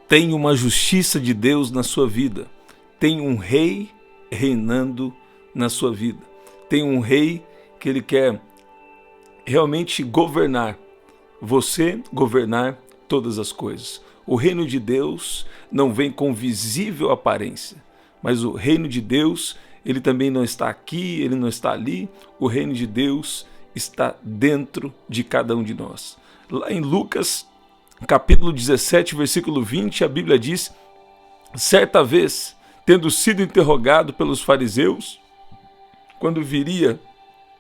Tem uma justiça de Deus na sua vida. Tem um rei reinando na sua vida. Tem um rei que ele quer realmente governar. Você governar todas as coisas. O reino de Deus não vem com visível aparência, mas o reino de Deus, ele também não está aqui, ele não está ali. O reino de Deus está dentro de cada um de nós. Lá em Lucas, capítulo 17, versículo 20, a Bíblia diz: certa vez, tendo sido interrogado pelos fariseus, quando viria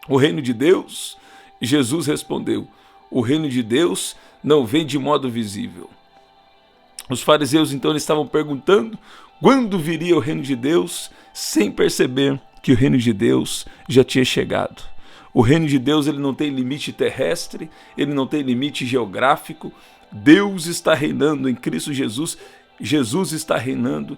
o reino de Deus, Jesus respondeu: o reino de Deus não vem de modo visível. Os fariseus então eles estavam perguntando quando viria o reino de Deus, sem perceber que o reino de Deus já tinha chegado. O reino de Deus ele não tem limite terrestre, ele não tem limite geográfico. Deus está reinando em Cristo Jesus. Jesus está reinando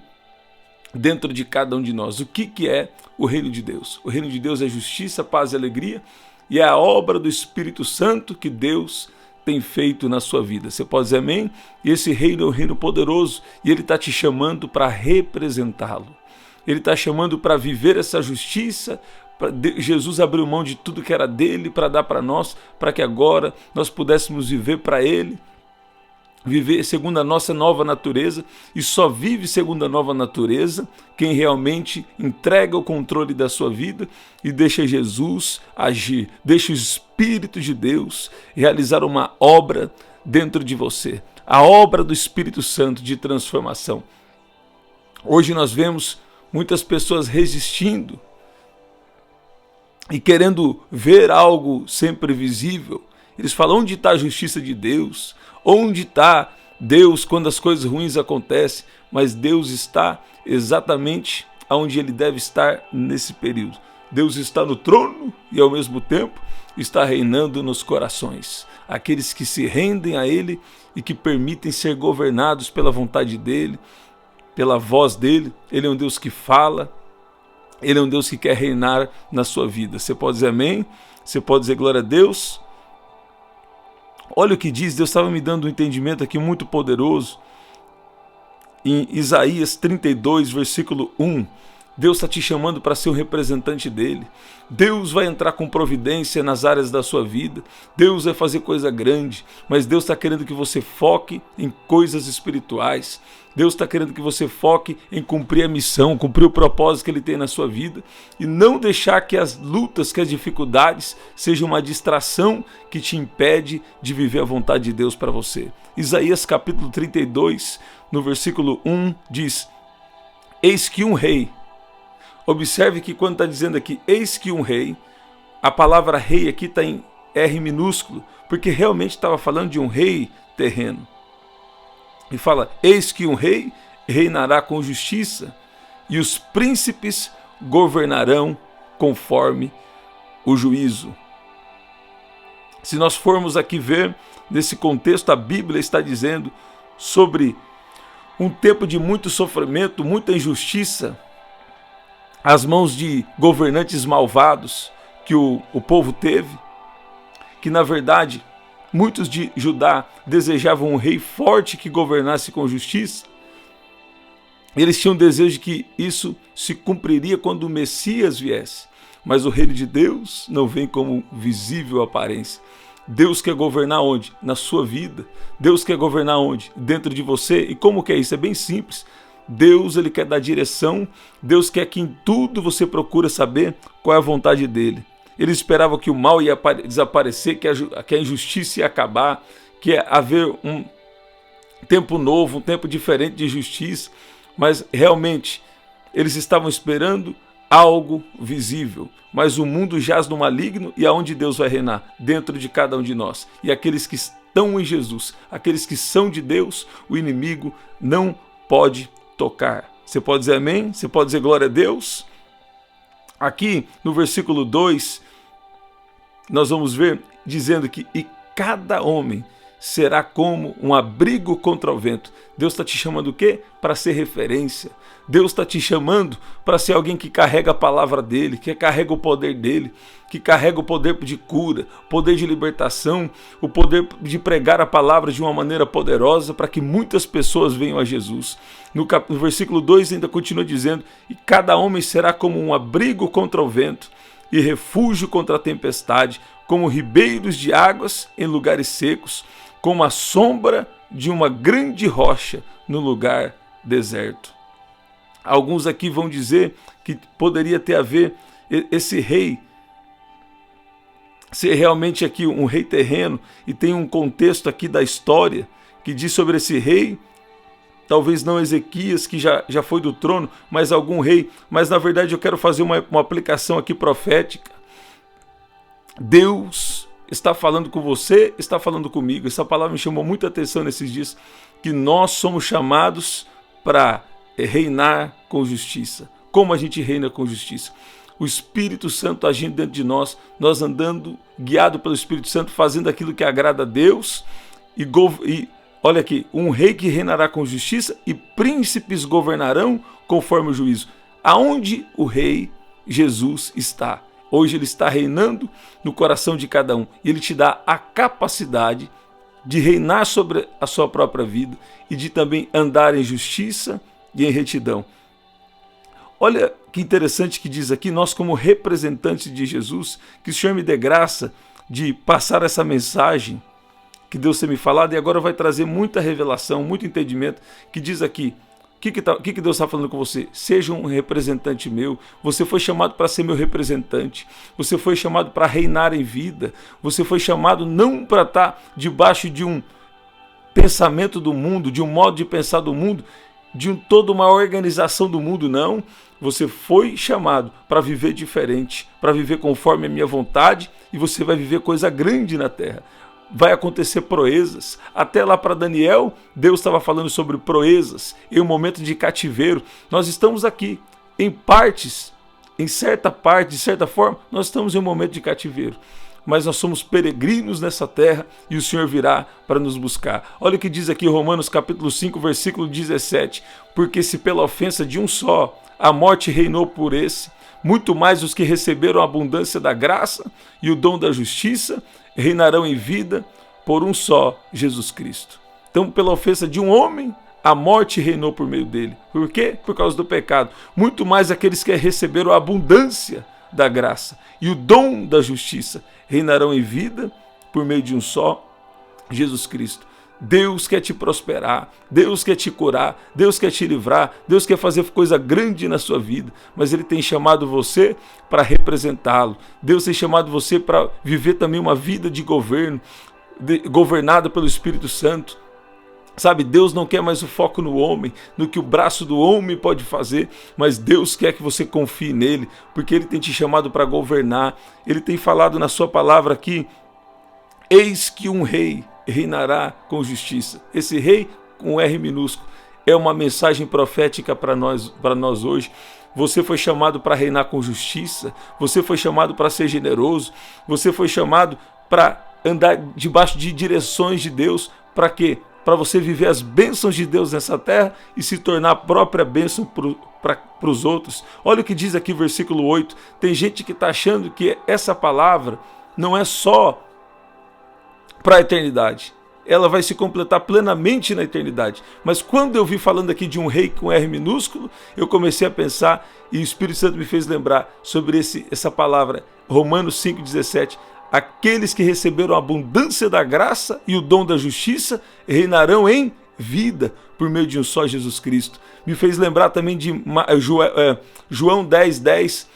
dentro de cada um de nós. O que é o reino de Deus? O reino de Deus é justiça, paz e alegria, e é a obra do Espírito Santo que Deus tem feito na sua vida. Você pode dizer amém? E esse reino é um reino poderoso, e ele está te chamando para representá-lo. Ele está chamando para viver essa justiça. Jesus abriu mão de tudo que era dele para dar para nós, para que agora nós pudéssemos viver para ele, viver segundo a nossa nova natureza. E só vive segundo a nova natureza quem realmente entrega o controle da sua vida e deixa Jesus agir, deixa o Espírito de Deus realizar uma obra dentro de você, a obra do Espírito Santo de transformação. Hoje nós vemos muitas pessoas resistindo e querendo ver algo sempre visível. Eles falam: onde está a justiça de Deus? Onde está Deus quando as coisas ruins acontecem? Mas Deus está exatamente onde ele deve estar nesse período. Deus está no trono e ao mesmo tempo está reinando nos corações. Aqueles que se rendem a ele e que permitem ser governados pela vontade dele, pela voz dele. Ele é um Deus que fala, ele é um Deus que quer reinar na sua vida. Você pode dizer amém? Você pode dizer glória a Deus? Olha o que diz, Deus estava me dando um entendimento aqui muito poderoso. Em Isaías 32, versículo 1, Deus está te chamando para ser um representante dele. Deus vai entrar com providência nas áreas da sua vida. Deus vai fazer coisa grande, mas Deus está querendo que você foque em coisas espirituais. Deus está querendo que você foque em cumprir a missão, cumprir o propósito que ele tem na sua vida e não deixar que as lutas, que as dificuldades sejam uma distração que te impede de viver a vontade de Deus para você. Isaías capítulo 32, no versículo 1 diz: eis que um rei. Observe que quando está dizendo aqui, eis que um rei, a palavra rei aqui está em R minúsculo, porque realmente estava falando de um rei terreno. E fala: eis que um rei reinará com justiça, e os príncipes governarão conforme o juízo. Se nós formos aqui ver, nesse contexto, a Bíblia está dizendo sobre um tempo de muito sofrimento, muita injustiça, as mãos de governantes malvados que o povo teve, que na verdade muitos de Judá desejavam um rei forte que governasse com justiça. Eles tinham desejo de que isso se cumpriria quando o Messias viesse, mas o reino de Deus não vem como visível aparência. Deus quer governar onde? Na sua vida. Deus quer governar onde? Dentro de você. E como que é isso? É bem simples. Deus ele quer dar direção, Deus quer que em tudo você procure saber qual é a vontade dele. Ele esperava que o mal ia desaparecer, que a injustiça ia acabar, que ia haver um tempo novo, um tempo diferente de justiça, mas realmente eles estavam esperando algo visível. Mas o mundo jaz no maligno, e aonde Deus vai reinar? Dentro de cada um de nós. E aqueles que estão em Jesus, aqueles que são de Deus, o inimigo não pode tocar. Você pode dizer amém? Você pode dizer glória a Deus? Aqui no versículo 2, nós vamos ver dizendo que e cada homem será como um abrigo contra o vento. Deus está te chamando o quê? Para ser referência. Deus está te chamando para ser alguém que carrega a palavra dele, que carrega o poder dele, que carrega o poder de cura, o poder de libertação, o poder de pregar a palavra de uma maneira poderosa para que muitas pessoas venham a Jesus. No versículo 2 ainda continua dizendo: e cada homem será como um abrigo contra o vento e refúgio contra a tempestade, como ribeiros de águas em lugares secos, como a sombra de uma grande rocha no lugar deserto. Alguns aqui vão dizer que poderia ter a ver esse rei ser realmente aqui um rei terreno, e tem um contexto aqui da história que diz sobre esse rei, talvez não Ezequias, que já foi do trono, mas algum rei. Mas na verdade eu quero fazer uma aplicação aqui profética. Deus está falando com você, está falando comigo. Essa palavra me chamou muita atenção nesses dias, que nós somos chamados para reinar com justiça. Como a gente reina com justiça? O Espírito Santo agindo dentro de nós, nós andando guiado pelo Espírito Santo, fazendo aquilo que agrada a Deus. E olha aqui, um rei que reinará com justiça e príncipes governarão conforme o juízo. Aonde o rei Jesus está? Hoje ele está reinando no coração de cada um. E ele te dá a capacidade de reinar sobre a sua própria vida e de também andar em justiça e em retidão. Olha que interessante que diz aqui: nós como representantes de Jesus, que o Senhor me dê graça de passar essa mensagem que Deus tem me falado, e agora vai trazer muita revelação, muito entendimento, que diz aqui, o que Deus está falando com você? Seja um representante meu. Você foi chamado para ser meu representante. Você foi chamado para reinar em vida. Você foi chamado não para estar debaixo de um pensamento do mundo, de um modo de pensar do mundo, de toda uma organização do mundo, não. Você foi chamado para viver diferente, para viver conforme a minha vontade, e você vai viver coisa grande na terra. Vai acontecer proezas. Até lá para Daniel, Deus estava falando sobre proezas em um momento de cativeiro. Nós estamos aqui em partes, em certa parte, de certa forma, nós estamos em um momento de cativeiro. Mas nós somos peregrinos nessa terra e o Senhor virá para nos buscar. Olha o que diz aqui Romanos capítulo 5, versículo 17. Porque se pela ofensa de um só a morte reinou por esse, muito mais os que receberam a abundância da graça e o dom da justiça reinarão em vida por um só, Jesus Cristo. Então, pela ofensa de um homem, a morte reinou por meio dele. Por quê? Por causa do pecado. Muito mais aqueles que receberam a abundância da graça e o dom da justiça reinarão em vida por meio de um só, Jesus Cristo. Deus quer te prosperar, Deus quer te curar, Deus quer te livrar, Deus quer fazer coisa grande na sua vida, mas Ele tem chamado você para representá-lo. Deus tem chamado você para viver também uma vida de governo, governada pelo Espírito Santo. Sabe, Deus não quer mais o foco no homem, no que o braço do homem pode fazer, mas Deus quer que você confie nele, porque Ele tem te chamado para governar. Ele tem falado na sua palavra aqui: eis que um rei reinará com justiça. Esse rei, com R minúsculo, é uma mensagem profética para nós hoje. Você foi chamado para reinar com justiça, você foi chamado para ser generoso, você foi chamado para andar debaixo de direções de Deus. Para quê? Para você viver as bênçãos de Deus nessa terra e se tornar a própria bênção para os outros. Olha o que diz aqui versículo 8. Tem gente que está achando que essa palavra não é só para a eternidade. Ela vai se completar plenamente na eternidade. Mas quando eu vi falando aqui de um rei com R minúsculo, eu comecei a pensar, e o Espírito Santo me fez lembrar sobre essa palavra, Romanos 5,17. Aqueles que receberam a abundância da graça e o dom da justiça reinarão em vida por meio de um só Jesus Cristo. Me fez lembrar também de João 10,10.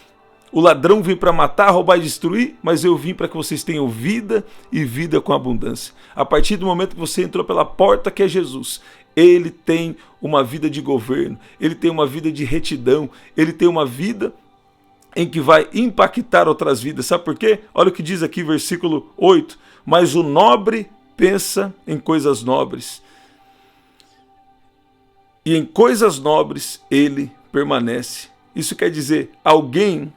O ladrão vem para matar, roubar e destruir, mas eu vim para que vocês tenham vida e vida com abundância. A partir do momento que você entrou pela porta que é Jesus, Ele tem uma vida de governo, Ele tem uma vida de retidão, Ele tem uma vida em que vai impactar outras vidas. Sabe por quê? Olha o que diz aqui, versículo 8. Mas o nobre pensa em coisas nobres, e em coisas nobres ele permanece. Isso quer dizer, alguém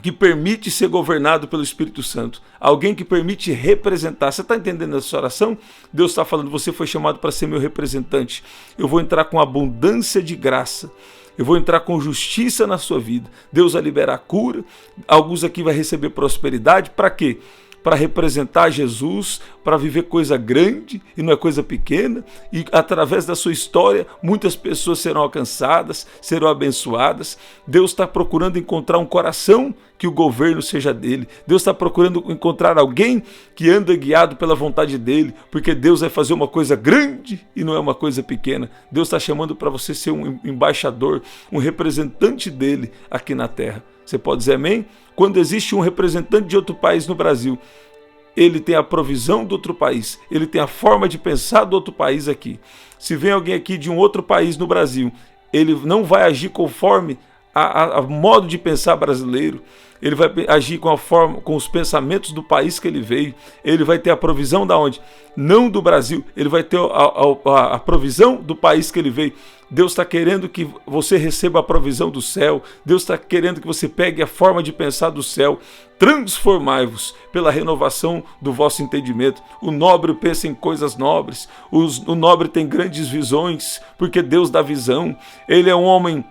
que permite ser governado pelo Espírito Santo, alguém que permite representar. Você está entendendo essa oração? Deus está falando, você foi chamado para ser meu representante. Eu vou entrar com abundância de graça. Eu vou entrar com justiça na sua vida. Deus vai liberar cura. Alguns aqui vão receber prosperidade. Para quê? Para representar Jesus, para viver coisa grande e não é coisa pequena, e através da sua história muitas pessoas serão alcançadas, serão abençoadas. Deus está procurando encontrar um coração que o governo seja dele. Deus está procurando encontrar alguém que anda guiado pela vontade dele, porque Deus vai fazer uma coisa grande e não é uma coisa pequena. Deus está chamando para você ser um embaixador, um representante dele aqui na terra. Você pode dizer amém? Quando existe um representante de outro país no Brasil, ele tem a provisão do outro país, ele tem a forma de pensar do outro país aqui. Se vem alguém aqui de um outro país no Brasil, ele não vai agir conforme a modo de pensar brasileiro, ele vai agir com os pensamentos do país que ele veio. Ele vai ter a provisão da onde? Não do Brasil, ele vai ter a provisão do país que ele veio. Deus está querendo que você receba a provisão do céu. Deus está querendo que você pegue a forma de pensar do céu. Transformai-vos pela renovação do vosso entendimento. O nobre pensa em coisas nobres. O nobre tem grandes visões, porque Deus dá visão. Ele é um homem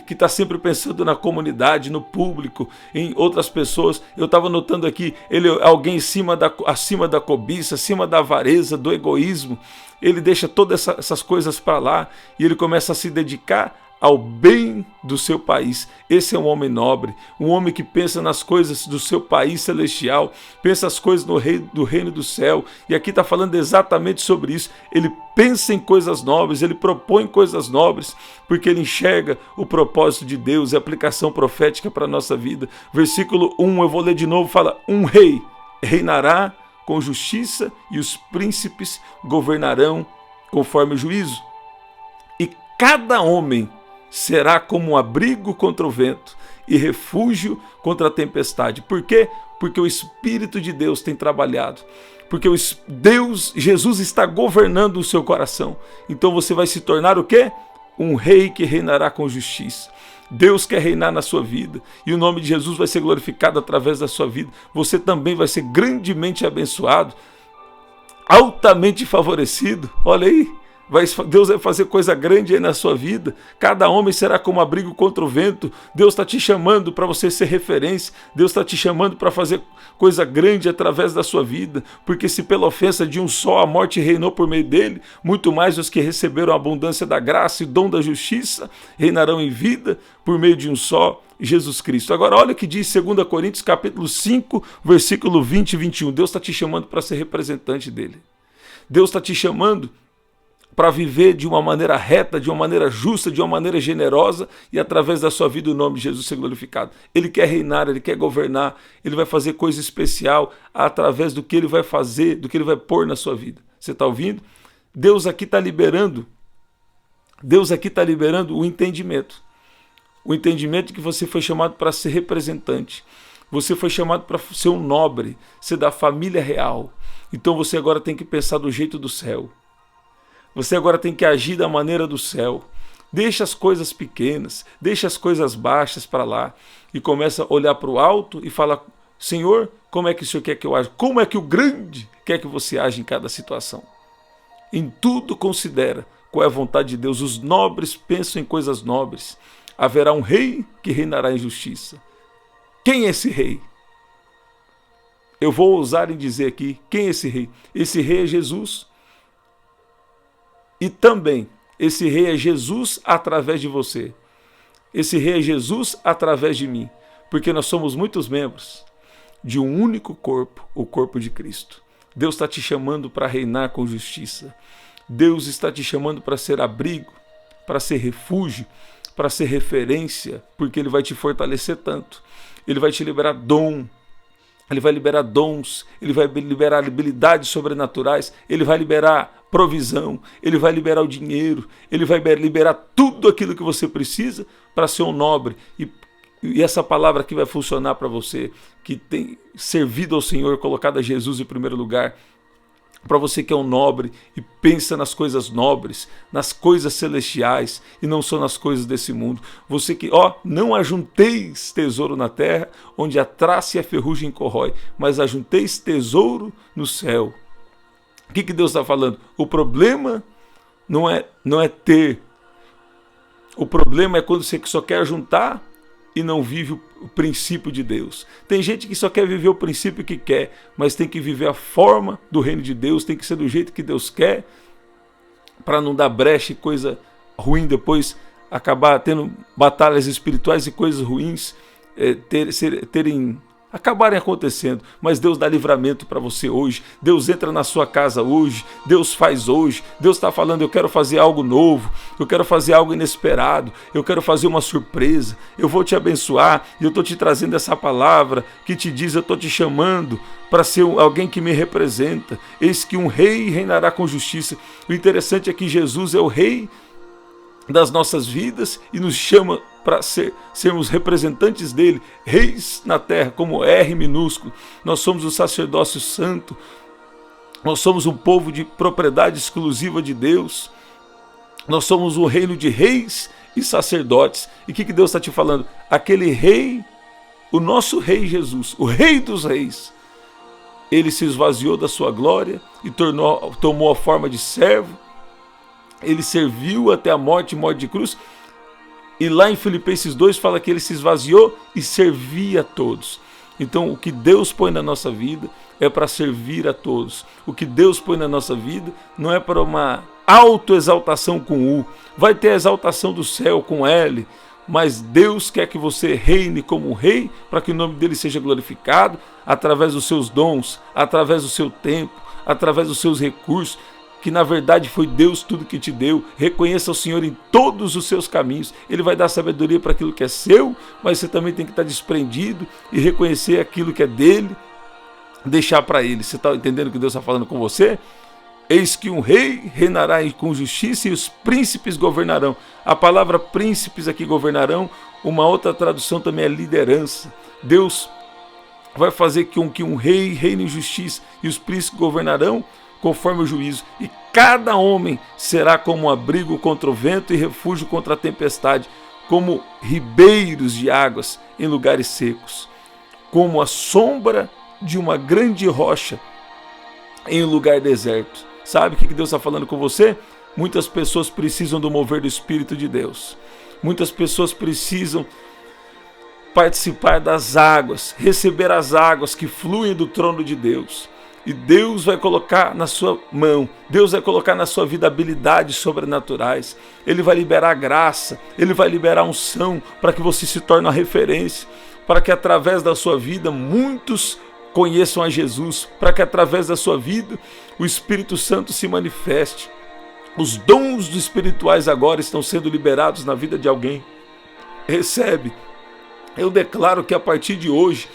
que está sempre pensando na comunidade, no público, em outras pessoas. Eu estava notando aqui, ele é alguém acima da cobiça, acima da avareza, do egoísmo. Ele deixa todas essas coisas para lá e ele começa a se dedicar ao bem do seu país. Esse é um homem nobre, um homem que pensa nas coisas do seu país celestial, pensa as coisas do reino do céu, e aqui está falando exatamente sobre isso. Ele pensa em coisas nobres, ele propõe coisas nobres, porque ele enxerga o propósito de Deus e a aplicação profética para a nossa vida. Versículo 1, eu vou ler de novo, fala: um rei reinará com justiça e os príncipes governarão conforme o juízo. E cada homem será como um abrigo contra o vento e refúgio contra a tempestade. Por quê? Porque o Espírito de Deus tem trabalhado. Porque Jesus está governando o seu coração. Então você vai se tornar o quê? Um rei que reinará com justiça. Deus quer reinar na sua vida e o nome de Jesus vai ser glorificado através da sua vida. Você também vai ser grandemente abençoado, altamente favorecido. Olha aí. Deus vai fazer coisa grande aí na sua vida. Cada homem será como abrigo contra o vento. Deus está te chamando para você ser referência. Deus está te chamando para fazer coisa grande através da sua vida. Porque se pela ofensa de um só a morte reinou por meio dele, muito mais os que receberam a abundância da graça e dom da justiça reinarão em vida por meio de um só, Jesus Cristo. Agora olha o que diz 2 Coríntios capítulo 5, versículo 20 e 21. Deus está te chamando para ser representante dele. Deus está te chamando para viver de uma maneira reta, de uma maneira justa, de uma maneira generosa, e através da sua vida o nome de Jesus ser glorificado. Ele quer reinar, ele quer governar, ele vai fazer coisa especial através do que ele vai fazer, do que ele vai pôr na sua vida. Você está ouvindo? Deus aqui está liberando o entendimento. O entendimento que você foi chamado para ser representante. Você foi chamado para ser um nobre, ser da família real. Então você agora tem que pensar do jeito do céu. Você agora tem que agir da maneira do céu. Deixa as coisas pequenas, deixa as coisas baixas para lá e começa a olhar para o alto e falar: Senhor, como é que o Senhor quer que eu aja? Como é que o grande quer que você age em cada situação? Em tudo considera qual é a vontade de Deus. Os nobres pensam em coisas nobres. Haverá um rei que reinará em justiça. Quem é esse rei? Eu vou ousar em dizer aqui, quem é esse rei? Esse rei é Jesus. E também, esse rei é Jesus através de você. Esse rei é Jesus através de mim. Porque nós somos muitos membros de um único corpo, o corpo de Cristo. Deus está te chamando para reinar com justiça. Deus está te chamando para ser abrigo, para ser refúgio, para ser referência, porque Ele vai te fortalecer tanto. Ele vai te liberar dom. Ele vai liberar dons, ele vai liberar habilidades sobrenaturais, ele vai liberar provisão, ele vai liberar o dinheiro, ele vai liberar tudo aquilo que você precisa para ser um nobre. E essa palavra aqui vai funcionar para você, que tem servido ao Senhor, colocado a Jesus em primeiro lugar. Para você que é um nobre e pensa nas coisas nobres, nas coisas celestiais e não só nas coisas desse mundo. Você que, não ajunteis tesouro na terra, onde a traça e a ferrugem corrói, mas ajunteis tesouro no céu. O que Deus está falando? O problema não é ter. O problema é quando você só quer juntar e não vive o princípio de Deus. Tem gente que só quer viver o princípio que quer, mas tem que viver a forma do reino de Deus, tem que ser do jeito que Deus quer, para não dar brecha e coisa ruim depois, acabar tendo batalhas espirituais e coisas ruins acabarem acontecendo. Mas Deus dá livramento para você hoje. Deus entra na sua casa hoje. Deus faz hoje. Deus está falando: eu quero fazer algo novo, eu quero fazer algo inesperado, eu quero fazer uma surpresa, eu vou te abençoar. E eu estou te trazendo essa palavra que te diz: eu estou te chamando para ser alguém que me representa. Eis que um rei reinará com justiça. O interessante é que Jesus é o rei das nossas vidas e nos chama para sermos representantes dele, reis na terra, como R minúsculo. Nós somos o sacerdócio santo, nós somos um povo de propriedade exclusiva de Deus, nós somos um reino de reis e sacerdotes. E o que Deus está te falando? Aquele rei, o nosso rei Jesus, o rei dos reis, ele se esvaziou da sua glória e tomou a forma de servo. Ele serviu até a morte de cruz. E lá em Filipenses 2 fala que ele se esvaziou e servia a todos. Então o que Deus põe na nossa vida é para servir a todos. O que Deus põe na nossa vida não é para uma autoexaltação com U. Vai ter a exaltação do céu com L. Mas Deus quer que você reine como um rei, para que o nome dele seja glorificado através dos seus dons, através do seu tempo, através dos seus recursos, que na verdade foi Deus tudo que te deu. Reconheça o Senhor em todos os seus caminhos. Ele vai dar sabedoria para aquilo que é seu, mas você também tem que estar desprendido e reconhecer aquilo que é dele, deixar para ele. Você está entendendo o que Deus está falando com você? Eis que um rei reinará com justiça e os príncipes governarão. A palavra príncipes aqui, governarão, uma outra tradução também é liderança. Deus vai fazer com que um rei reine em justiça e os príncipes governarão conforme o juízo, e cada homem será como um abrigo contra o vento e refúgio contra a tempestade, como ribeiros de águas em lugares secos, como a sombra de uma grande rocha em um lugar deserto. Sabe o que Deus está falando com você? Muitas pessoas precisam do mover do Espírito de Deus. Muitas pessoas precisam participar das águas, receber as águas que fluem do trono de Deus. E Deus vai colocar na sua mão, Deus vai colocar na sua vida habilidades sobrenaturais. Ele vai liberar graça, Ele vai liberar unção para que você se torne uma referência, para que através da sua vida muitos conheçam a Jesus, para que através da sua vida o Espírito Santo se manifeste. Os dons espirituais agora estão sendo liberados na vida de alguém. Recebe. Eu declaro que a partir de hoje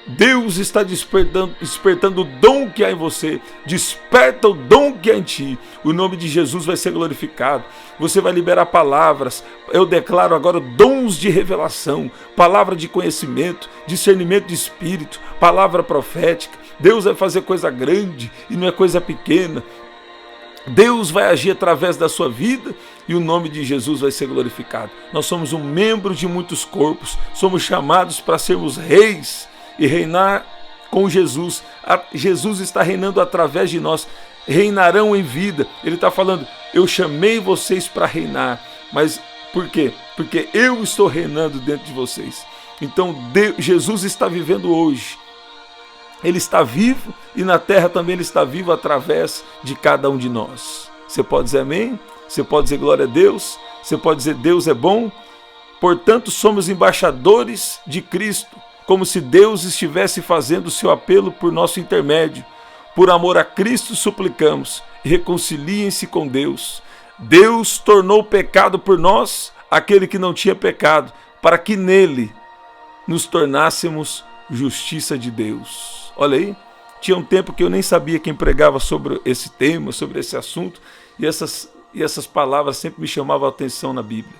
Deus está despertando o dom que há em você. Desperta o dom que há em ti. O nome de Jesus vai ser glorificado. Você vai liberar palavras. Eu declaro agora dons de revelação, palavra de conhecimento, discernimento de espírito, palavra profética. Deus vai fazer coisa grande e não é coisa pequena. Deus vai agir através da sua vida e o nome de Jesus vai ser glorificado. Nós somos um membro de muitos corpos. Somos chamados para sermos reis e reinar com Jesus. Jesus está reinando através de nós. Reinarão em vida. Ele está falando: eu chamei vocês para reinar. Mas por quê? Porque eu estou reinando dentro de vocês. Então Jesus está vivendo hoje. Ele está vivo e na terra também ele está vivo através de cada um de nós. Você pode dizer amém? Você pode dizer glória a Deus? Você pode dizer Deus é bom? Portanto, somos embaixadores de Cristo, como se Deus estivesse fazendo o seu apelo por nosso intermédio. Por amor a Cristo suplicamos, reconciliem-se com Deus. Deus tornou pecado por nós aquele que não tinha pecado, para que nele nos tornássemos justiça de Deus. Olha aí, tinha um tempo que eu nem sabia quem pregava sobre esse tema, sobre esse assunto, e essas palavras sempre me chamavam a atenção na Bíblia.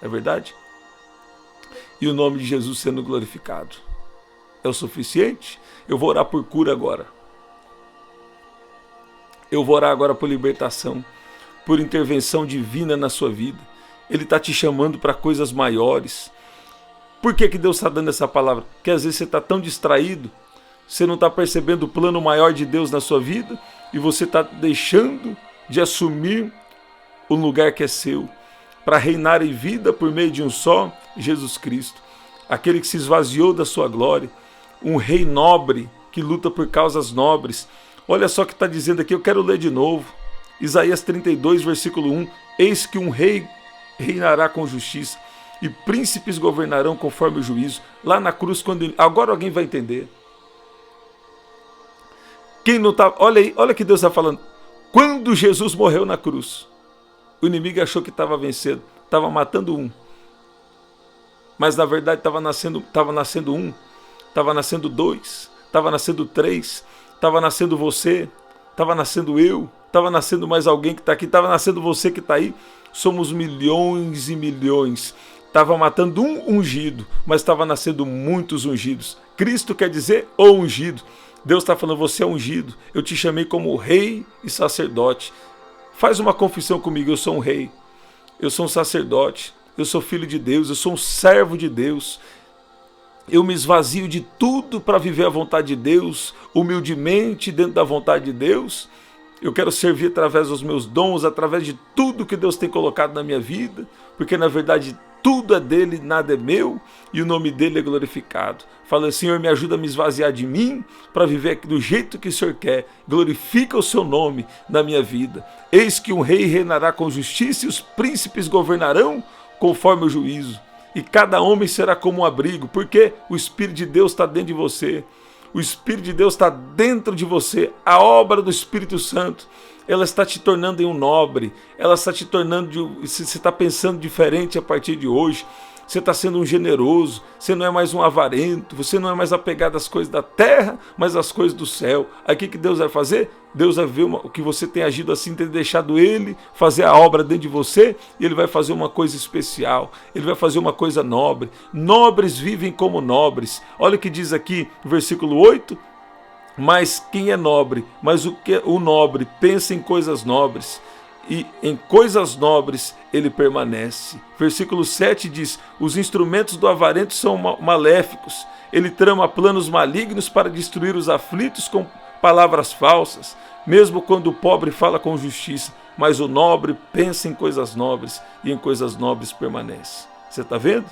É verdade? E o nome de Jesus sendo glorificado. É o suficiente? Eu vou orar por cura agora. Eu vou orar agora por libertação, por intervenção divina na sua vida. Ele está te chamando para coisas maiores. Por que Deus está dando essa palavra? Porque às vezes você está tão distraído, você não está percebendo o plano maior de Deus na sua vida e você está deixando de assumir o lugar que é seu, para reinar em vida por meio de um só, Jesus Cristo. Aquele que se esvaziou da sua glória, um rei nobre que luta por causas nobres. Olha só o que está dizendo aqui, eu quero ler de novo. Isaías 32, versículo 1. Eis que um rei reinará com justiça e príncipes governarão conforme o juízo. Lá na cruz, agora alguém vai entender. Quem não tá, olha aí, olha o que Deus está falando. Quando Jesus morreu na cruz, o inimigo achou que estava vencendo, estava matando um. Mas na verdade estava nascendo um, estava nascendo dois, estava nascendo três, estava nascendo você, estava nascendo eu, estava nascendo mais alguém que está aqui, estava nascendo você que está aí. Somos milhões e milhões. Estava matando um ungido, mas estava nascendo muitos ungidos. Cristo quer dizer o ungido. Deus está falando, você é ungido. Eu te chamei como rei e sacerdote. Faz uma confissão comigo, eu sou um rei, eu sou um sacerdote, eu sou filho de Deus, eu sou um servo de Deus. Eu me esvazio de tudo para viver a vontade de Deus, humildemente dentro da vontade de Deus. Eu quero servir através dos meus dons, através de tudo que Deus tem colocado na minha vida, porque na verdade tudo é dele, nada é meu, e o nome dele é glorificado. Fala, Senhor, me ajuda a me esvaziar de mim, para viver do jeito que o Senhor quer. Glorifica o seu nome na minha vida. Eis que um rei reinará com justiça e os príncipes governarão conforme o juízo. E cada homem será como um abrigo, porque o Espírito de Deus está dentro de você. O Espírito de Deus está dentro de você. A obra do Espírito Santo, ela está te tornando em um nobre. Ela está te tornando, você está pensando diferente a partir de hoje. Você está sendo um generoso, você não é mais um avarento, você não é mais apegado às coisas da terra, mas às coisas do céu. Aí o que Deus vai fazer? Deus vai ver o que você tem agido assim, ter deixado Ele fazer a obra dentro de você, e Ele vai fazer uma coisa especial, Ele vai fazer uma coisa nobre. Nobres vivem como nobres. Olha o que diz aqui, versículo 8. Mas quem é nobre? Mas o nobre pensa em coisas nobres, e em coisas nobres ele permanece. Versículo 7 diz, os instrumentos do avarento são maléficos, ele trama planos malignos para destruir os aflitos com palavras falsas, mesmo quando o pobre fala com justiça, mas o nobre pensa em coisas nobres, e em coisas nobres permanece. Você está vendo?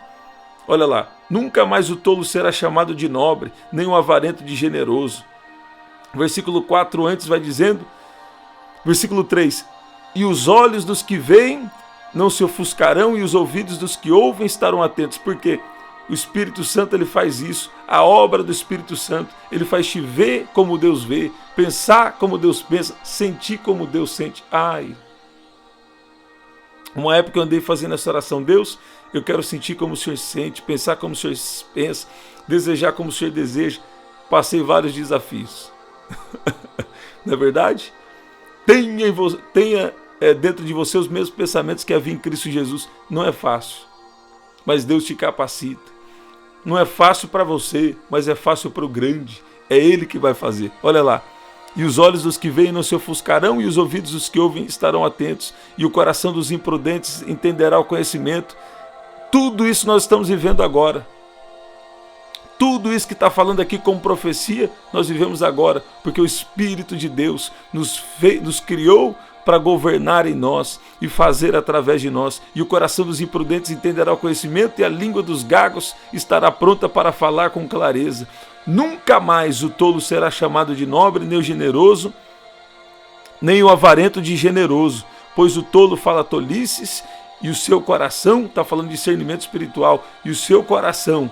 Olha lá, nunca mais o tolo será chamado de nobre, nem o avarento de generoso. Versículo 4 antes vai dizendo, versículo 3, e os olhos dos que veem não se ofuscarão, e os ouvidos dos que ouvem estarão atentos. Porque o Espírito Santo ele faz isso, a obra do Espírito Santo, ele faz te ver como Deus vê, pensar como Deus pensa, sentir como Deus sente. Ai, uma época eu andei fazendo essa oração, Deus, eu quero sentir como o Senhor sente, pensar como o Senhor pensa, desejar como o Senhor deseja. Passei vários desafios. Não é verdade? Tenha dentro de você os mesmos pensamentos que havia em Cristo Jesus. Não é fácil, mas Deus te capacita. Não é fácil para você, mas é fácil para o grande. É Ele que vai fazer. Olha lá. E os olhos dos que veem não se ofuscarão, e os ouvidos dos que ouvem estarão atentos, e o coração dos imprudentes entenderá o conhecimento. Tudo isso nós estamos vivendo agora. Tudo isso que está falando aqui como profecia, nós vivemos agora, porque o Espírito de Deus nos criou para governar em nós e fazer através de nós. E o coração dos imprudentes entenderá o conhecimento, e a língua dos gagos estará pronta para falar com clareza. Nunca mais o tolo será chamado de nobre, nem o generoso, nem o avarento de generoso, pois o tolo fala tolices, e o seu coração, está falando de discernimento espiritual, e o seu coração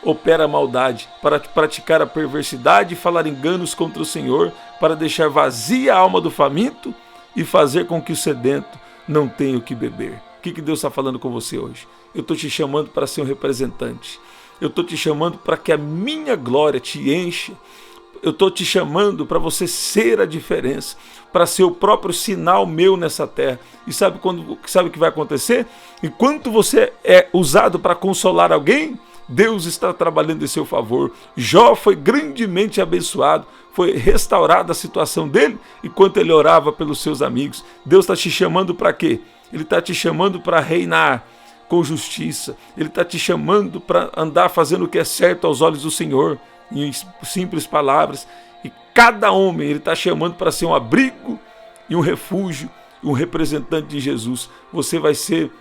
opera a maldade, para praticar a perversidade e falar enganos contra o Senhor, para deixar vazia a alma do faminto e fazer com que o sedento não tenha o que beber. O que Deus está falando com você hoje? Eu estou te chamando para ser um representante. Eu estou te chamando para que a minha glória te encha. Eu estou te chamando para você ser a diferença, para ser o próprio sinal meu nessa terra. E sabe o que vai acontecer? Enquanto você é usado para consolar alguém, Deus está trabalhando em seu favor. Jó foi grandemente abençoado, foi restaurada a situação dele enquanto ele orava pelos seus amigos. Deus está te chamando para quê? Ele está te chamando para reinar com justiça. Ele está te chamando para andar fazendo o que é certo aos olhos do Senhor, em simples palavras. E cada homem ele está chamando para ser um abrigo e um refúgio, um representante de Jesus. Você vai ser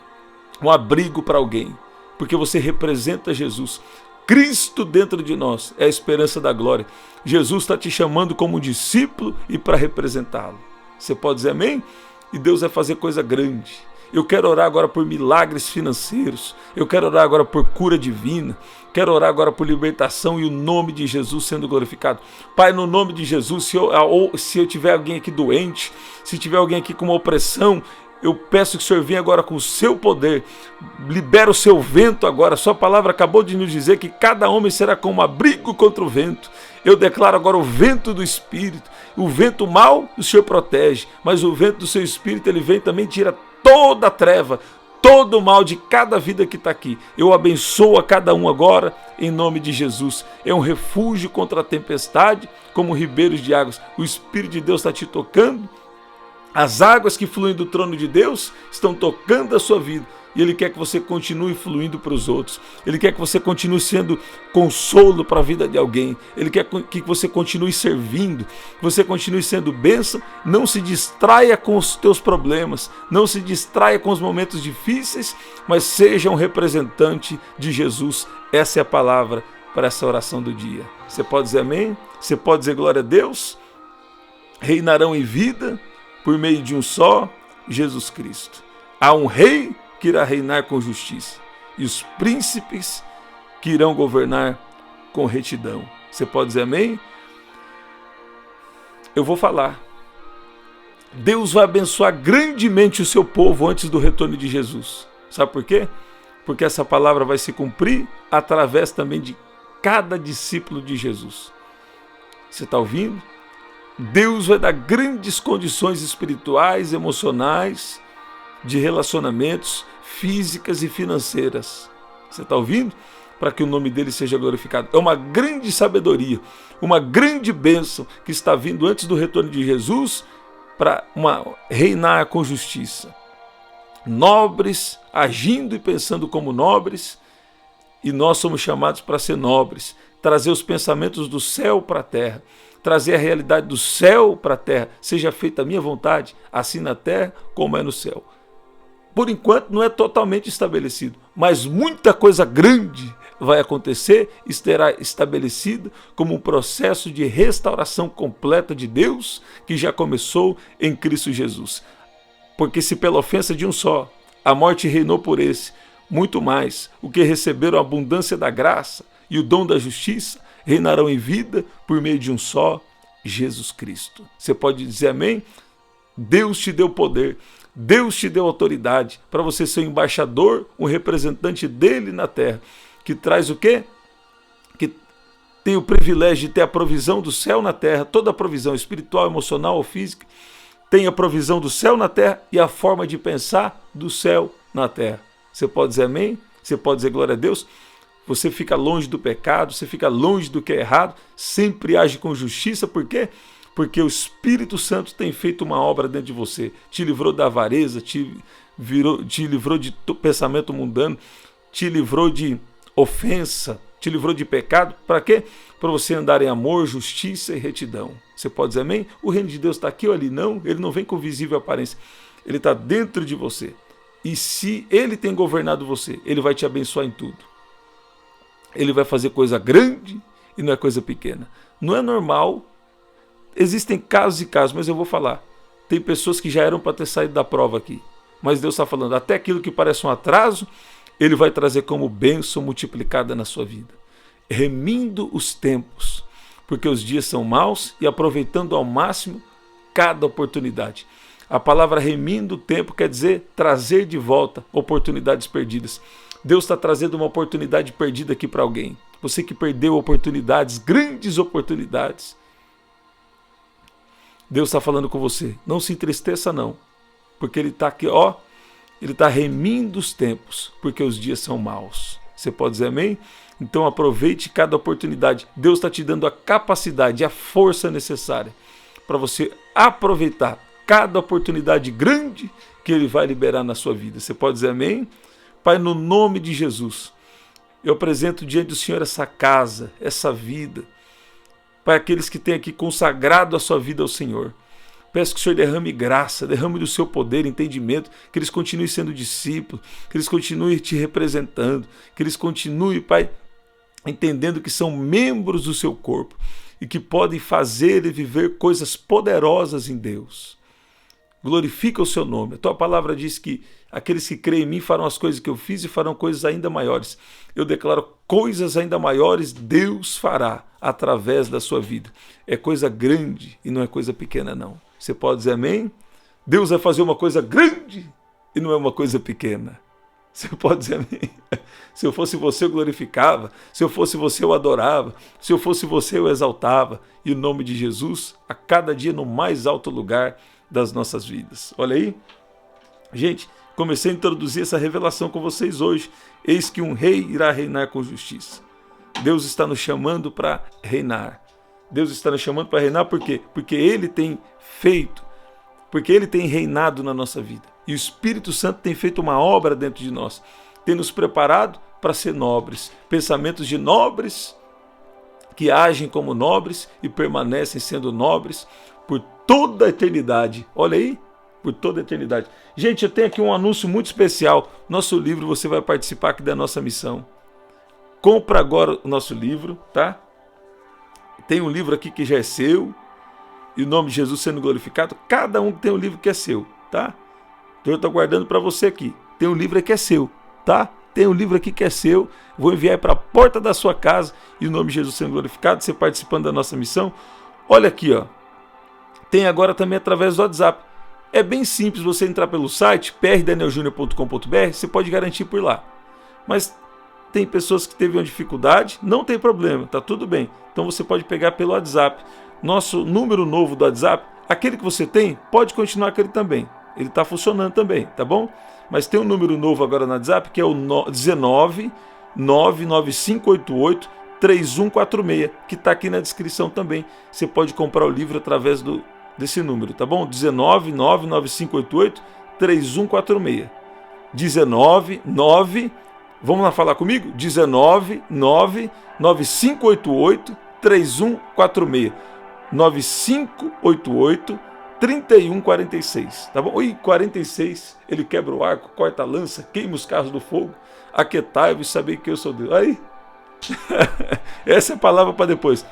um abrigo para alguém, porque você representa Jesus. Cristo dentro de nós é a esperança da glória. Jesus está te chamando como um discípulo e para representá-lo. Você pode dizer amém? E Deus vai fazer coisa grande. Eu quero orar agora por milagres financeiros. Eu quero orar agora por cura divina. Quero orar agora por libertação e o nome de Jesus sendo glorificado. Pai, no nome de Jesus, se eu tiver alguém aqui doente, se tiver alguém aqui com uma opressão, eu peço que o Senhor venha agora com o seu poder. Libera o seu vento agora. A sua palavra acabou de nos dizer que cada homem será como abrigo contra o vento. Eu declaro agora o vento do Espírito. O vento mau o Senhor protege, mas o vento do seu Espírito ele vem também tira toda a treva, todo o mal de cada vida que está aqui. Eu abençoo a cada um agora, em nome de Jesus. É um refúgio contra a tempestade, como ribeiros de águas. O Espírito de Deus está te tocando. As águas que fluem do trono de Deus estão tocando a sua vida. E Ele quer que você continue fluindo para os outros. Ele quer que você continue sendo consolo para a vida de alguém. Ele quer que você continue servindo, que você continue sendo bênção. Não se distraia com os teus problemas, não se distraia com os momentos difíceis, mas seja um representante de Jesus. Essa é a palavra para essa oração do dia. Você pode dizer amém? Você pode dizer glória a Deus? Reinarão em vida por meio de um só, Jesus Cristo. Há um rei que irá reinar com justiça, e os príncipes que irão governar com retidão. Você pode dizer amém? Eu vou falar. Deus vai abençoar grandemente o seu povo antes do retorno de Jesus. Sabe por quê? Porque essa palavra vai se cumprir através também de cada discípulo de Jesus. Você está ouvindo? Deus vai dar grandes condições espirituais, emocionais, de relacionamentos, físicas e financeiras. Você está ouvindo? Para que o nome dele seja glorificado. É uma grande sabedoria, uma grande bênção que está vindo antes do retorno de Jesus para reinar com justiça. Nobres, agindo e pensando como nobres, e nós somos chamados para ser nobres, trazer os pensamentos do céu para a terra, trazer a realidade do céu para a terra. Seja feita a minha vontade, assim na terra como é no céu. Por enquanto não é totalmente estabelecido, mas muita coisa grande vai acontecer e será estabelecida como um processo de restauração completa de Deus que já começou em Cristo Jesus. Porque se pela ofensa de um só a morte reinou por esse, muito mais o que receberam a abundância da graça e o dom da justiça reinarão em vida por meio de um só, Jesus Cristo. Você pode dizer amém? Deus te deu poder. Deus te deu autoridade para você ser um embaixador, um representante dele na terra, que traz o quê? Que tem o privilégio de ter a provisão do céu na terra, toda a provisão espiritual, emocional ou física, tem a provisão do céu na terra e a forma de pensar do céu na terra. Você pode dizer amém? Você pode dizer glória a Deus? Você fica longe do pecado, você fica longe do que é errado, sempre age com justiça, por quê? Porque o Espírito Santo tem feito uma obra dentro de você, te livrou da avareza, te livrou de pensamento mundano, te livrou de ofensa, te livrou de pecado, para quê? Para você andar em amor, justiça e retidão. Você pode dizer amém? O reino de Deus está aqui ou ali? Não, ele não vem com visível aparência, ele está dentro de você. E se ele tem governado você, ele vai te abençoar em tudo. Ele vai fazer coisa grande e não é coisa pequena. Não é normal. Existem casos e casos, mas eu vou falar. Tem pessoas que já eram para ter saído da prova aqui. Mas Deus está falando, até aquilo que parece um atraso, Ele vai trazer como bênção multiplicada na sua vida. Remindo os tempos, porque os dias são maus e aproveitando ao máximo cada oportunidade. A palavra remindo o tempo quer dizer trazer de volta oportunidades perdidas. Deus está trazendo uma oportunidade perdida aqui para alguém. Você que perdeu oportunidades, grandes oportunidades. Deus está falando com você. Não se entristeça não, porque Ele está aqui, ó. Ele está remindo os tempos, porque os dias são maus. Você pode dizer amém? Então aproveite cada oportunidade. Deus está te dando a capacidade, a força necessária para você aproveitar cada oportunidade grande que Ele vai liberar na sua vida. Você pode dizer amém? Pai, no nome de Jesus, eu apresento diante do Senhor essa casa, essa vida. Pai, aqueles que têm aqui consagrado a sua vida ao Senhor. Peço que o Senhor derrame graça, derrame do seu poder, entendimento, que eles continuem sendo discípulos, que eles continuem te representando, que eles continuem, Pai, entendendo que são membros do seu corpo e que podem fazer e viver coisas poderosas em Deus. Glorifica o seu nome. A tua palavra diz que aqueles que creem em mim farão as coisas que eu fiz e farão coisas ainda maiores. Eu declaro coisas ainda maiores Deus fará através da sua vida. É coisa grande e não é coisa pequena, não. Você pode dizer amém? Deus vai fazer uma coisa grande e não é uma coisa pequena. Você pode dizer amém? Se eu fosse você, eu glorificava. Se eu fosse você, eu adorava. Se eu fosse você, eu exaltava. E o nome de Jesus, a cada dia no mais alto lugar das nossas vidas. Olha aí. Gente, comecei a introduzir essa revelação com vocês hoje. Eis que um rei irá reinar com justiça. Deus está nos chamando para reinar. Deus está nos chamando para reinar por quê? Porque Ele tem feito, porque Ele tem reinado na nossa vida. E o Espírito Santo tem feito uma obra dentro de nós. Tem nos preparado para ser nobres. Pensamentos de nobres, que agem como nobres e permanecem sendo nobres por toda a eternidade. Olha aí, por toda a eternidade. Gente, eu tenho aqui um anúncio muito especial. Nosso livro, você vai participar aqui da nossa missão. Compra agora o nosso livro, tá? Tem um livro aqui que já é seu, e o nome de Jesus sendo glorificado. Cada um tem um livro que é seu, tá? Então eu estou guardando para você aqui. Tem um livro aqui que é seu, tá? Tem um livro aqui que é seu. Vou enviar para a porta da sua casa, e o nome de Jesus sendo glorificado, você participando da nossa missão. Olha aqui, ó. Tem agora também através do WhatsApp. É bem simples você entrar pelo site prdanielJunior.com.br, você pode garantir por lá. Mas tem pessoas que teve uma dificuldade, não tem problema, tá tudo bem. Então você pode pegar pelo WhatsApp. Nosso número novo do WhatsApp, aquele que você tem, pode continuar aquele também. Ele está funcionando também, tá bom? Mas tem um número novo agora no WhatsApp, que é o 19 99588 3146, que está aqui na descrição também. Você pode comprar o livro através desse número, tá bom? 19 99588 3146. 19 9, vamos lá falar comigo? 19 9 9588 3146. 9588 3146, tá bom? Oi, 46, ele quebra o arco, corta a lança, queima os carros do fogo, aquetai-vos e sabei que eu sou Deus. Aí, essa é a palavra para depois.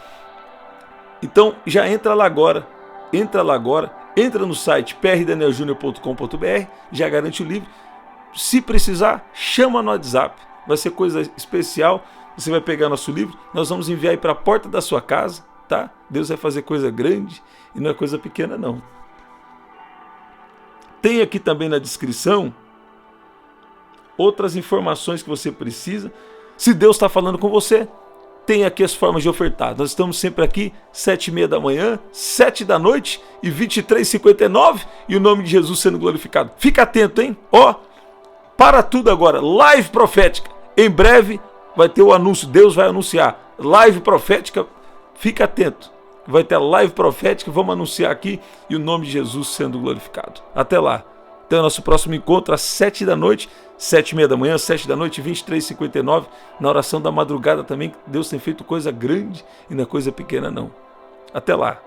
Então, já entra lá agora, entra no site prdanielJunior.com.br, já garante o livro. Se precisar, chama no WhatsApp, vai ser coisa especial. Você vai pegar nosso livro, nós vamos enviar aí para a porta da sua casa, tá? Deus vai fazer coisa grande e não é coisa pequena, não. Tem aqui também na descrição outras informações que você precisa. Se Deus está falando com você, tem aqui as formas de ofertar. Nós estamos sempre aqui, 7h30 da manhã, 7 da noite e 23h59, e o nome de Jesus sendo glorificado. Fica atento, hein? Ó, para tudo agora, live profética. Em breve vai ter o anúncio, Deus vai anunciar. Live profética, fica atento. Vai ter a live profética, vamos anunciar aqui, e o nome de Jesus sendo glorificado. Até lá. Até o nosso próximo encontro às 7 da noite, 7h30 da manhã, 7 da noite, 23h59, na oração da madrugada também. Deus tem feito coisa grande e não é coisa pequena, não. Até lá.